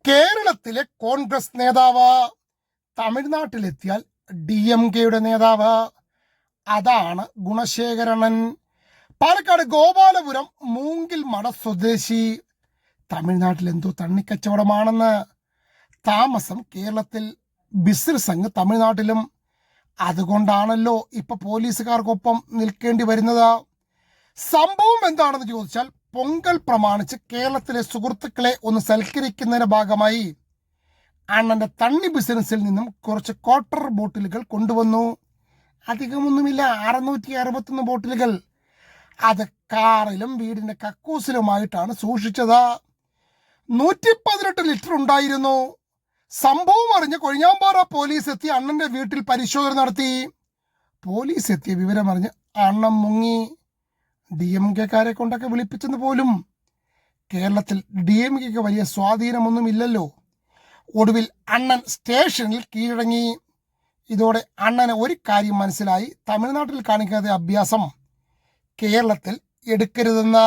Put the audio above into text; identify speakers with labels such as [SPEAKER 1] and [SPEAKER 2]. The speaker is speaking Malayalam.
[SPEAKER 1] കേരളത്തിലെ കോൺഗ്രസ് നേതാവ് തമിഴ്നാട്ടിലെത്തിയാൽ DMKയുടെ നേതാവ്. അതാണ് ഗുണശേഖരനൻ. പാലക്കാട് ഗോപാലപുരം മൂങ്കിൽ മട സ്വദേശി. തമിഴ്നാട്ടിൽ എന്തോ തണ്ണിക്കച്ചവടമാണെന്ന്. താമസം കേരളത്തിൽ, ബിസിനസ് അങ്ങ് തമിഴ്നാട്ടിലും. അതുകൊണ്ടാണല്ലോ ഇപ്പൊ പോലീസുകാർക്കൊപ്പം നിൽക്കേണ്ടി വരുന്നത്. സംഭവം എന്താണെന്ന് ചോദിച്ചാൽ, പൊങ്കൽ പ്രമാണിച്ച് കേരളത്തിലെ സുഹൃത്തുക്കളെ ഒന്ന് സൽക്കരിക്കുന്നതിന്റെ ഭാഗമായി അണ്ണന്റെ തണ്ണി ബിസിനസ്സിൽ നിന്നും കുറച്ച് ക്വാർട്ടർ ബോട്ടിലുകൾ കൊണ്ടുവന്നു. അധികമൊന്നുമില്ല, 661 ബോട്ടിലുകൾ. അത് കാറിലും വീടിന്റെ കക്കൂസിലുമായിട്ടാണ് സൂക്ഷിച്ചത്. 118 ലിറ്റർ ഉണ്ടായിരുന്നു. സംഭവം അറിഞ്ഞ് കൊഴിഞ്ഞാമ്പാറ പോലീസ് എത്തി അണ്ണന്റെ വീട്ടിൽ പരിശോധന നടത്തി. പോലീസ് എത്തിയ വിവരമറിഞ്ഞ് അണ്ണൻ മുങ്ങി. DMKക്കാരെ കൊണ്ടൊക്കെ വിളിപ്പിച്ചെന്ന് പോലും. കേരളത്തിൽ DMKക്ക് വലിയ സ്വാധീനമൊന്നുമില്ലല്ലോ. ഒടുവിൽ അണ്ണൻ സ്റ്റേഷനിൽ കീഴടങ്ങി. ഇതോടെ അണ്ണന് ഒരു കാര്യം മനസ്സിലായി: തമിഴ്നാട്ടിൽ കാണിക്കാത്ത അഭ്യാസം കേരളത്തിൽ എടുക്കരുതെന്ന്.